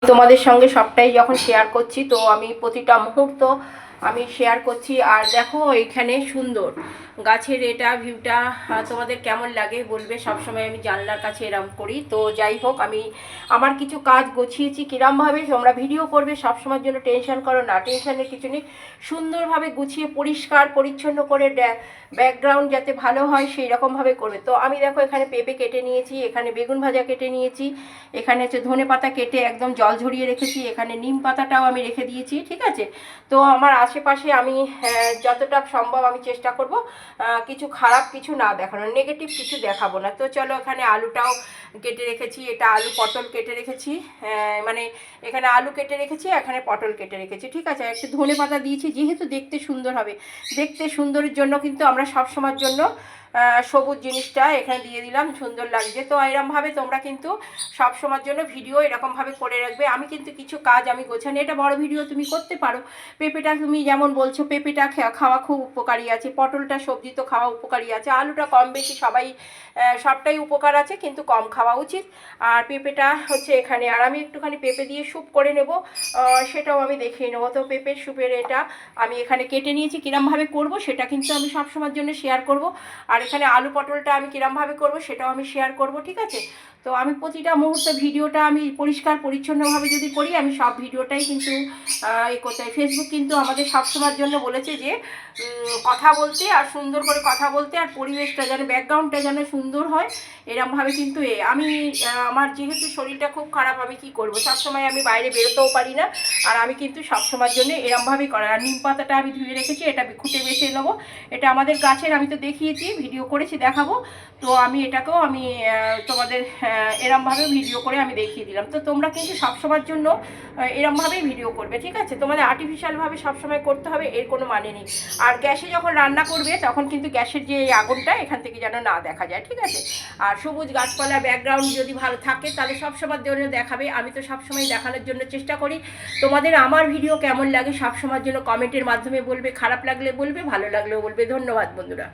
তোমাদের সঙ্গে সবটাই যখন শেয়ার করছি, তো আমি প্রতিটা মুহূর্ত আমি শেয়ার করছি। আর দেখো এখানে সুন্দর গাছের এটা ভিউটা তোমাদের কেমন লাগে বলবে। সবসময় আমি জানলার কাছে এরম করি। তো যাই হোক, আমি আমার কিছু কাজ গুছিয়েছি কীরমভাবে তোমরা ভিডিও করবে সবসময়ের জন্য টেনশন করো না, টেনশনের কিছু নেই। সুন্দরভাবে গুছিয়ে পরিষ্কার পরিচ্ছন্ন করে ব্যাকগ্রাউন্ড যাতে ভালো হয় সেই রকমভাবে করবে। তো আমি দেখো এখানে পেঁপে কেটে নিয়েছি, এখানে বেগুন ভাজা কেটে নিয়েছি, এখানে হচ্ছে ধনে পাতা কেটে একদম জল ঝরিয়ে রেখেছি, এখানে নিম পাতাটাও আমি রেখে দিয়েছি। ঠিক আছে, তো আমার আশেপাশে আমি যতটা সম্ভব আমি চেষ্টা করব কিছু খারাপ কিছু না দেখানোর, নেগেটিভ কিছু দেখাবো না। তো চলো, এখানে আলুটাও কেটে রেখেছি, এটা আলু পটল কেটে রেখেছি, মানে এখানে আলু কেটে রেখেছি, এখানে পটল কেটে রেখেছি। ঠিক আছে, একটু ধনে পাতা দিয়েছি যেহেতু দেখতে সুন্দর হবে। দেখতে সুন্দরের জন্য কিন্তু আমরা সবসময়ের জন্য সবুজ জিনিসটা এখানে দিয়ে দিলাম, সুন্দর লাগছে। তো এরকমভাবে তোমরা কিন্তু সবসময়ের জন্য ভিডিও এরকমভাবে করে রাখবে। আমি কিন্তু কিছু কাজ আমি গোছানি, এটা বড় ভিডিও তুমি করতে পারো। পেঁপেটা তুমি যেমন বলছো পেঁপেটা খাওয়া খুব উপকারী আছে, পটলটা সবজি তো খাওয়া উপকারী আছে, আলুটা কম বেশি সবাই সবটাই উপকার আছে কিন্তু কম খাওয়া উচিত। আর পেঁপেটা হচ্ছে এখানে, আর আমি একটুখানি পেঁপে দিয়ে স্যুপ করে নেব, সেটাও আমি দেখিয়ে নেবো। তো পেঁপের স্যুপের এটা আমি এখানে কেটে নিয়েছি, কিরমভাবে করব সেটা কিন্তু আমি সবসময়ের জন্য শেয়ার করব। আর এখানে আলু পটলটা আমি কিরমভাবে করব সেটাও আমি শেয়ার করব। ঠিক আছে, তো আমি প্রতিটা মুহূর্তে ভিডিওটা আমি পরিষ্কার পরিচ্ছন্নভাবে যদি করি, আমি সব ভিডিওটাই কিন্তু করতে। ফেসবুক কিন্তু আমাদের সবসময়ের জন্য বলেছে যে কথা বলতে আর সুন্দর করে কথা বলতে, আর পরিবেশটা যেন ব্যাকগ্রাউন্ডটা যেন সুন্দর হয় এরমভাবে কিন্তু আমি আমার যেহেতু শরীরটা খুব খারাপ, আমি কি করব, সবসময় আমি বাইরে বেরোতেও পারি না। আর আমি কিন্তু সবসময়ের জন্য এরমভাবেই করার। আর নিম পাতাটা আমি ধুয়ে রেখেছি, এটা খুঁটে বেছে নেবো, এটা আমাদের গাছের, আমি তো দেখিয়েছি ভিডিও করেছি দেখাবো। তো আমি এটাকেও আমি তোমাদের এরমভাবে ভিডিও করে আমি দেখিয়ে দিলাম। তো তোমরা কিন্তু সবসময়ের জন্য এরমভাবেই ভিডিও করবে। ঠিক আছে, তোমাদের আর্টিফিশিয়ালভাবে সবসময় করতে হবে এর কোনো মানে নেই। আর গ্যাসে যখন রান্না করবে তখন কিন্তু গ্যাসের যে আগুনটা এখান থেকে যেন না দেখা যায়। ঠিক আছে, আর সবুজ গাছপালা ব্যাকগ্রাউন্ড যদি ভালো থাকে তাহলে সবসময়ের জন্য দেখাবে। আমি তো সবসময় দেখানোর জন্য চেষ্টা করি। তোমাদের আমার ভিডিও কেমন লাগে সবসময়ের জন্য কমেন্টের মাধ্যমে বলবে, খারাপ লাগলে বলবে, ভালো লাগলেও বলবে। ধন্যবাদ বন্ধুরা।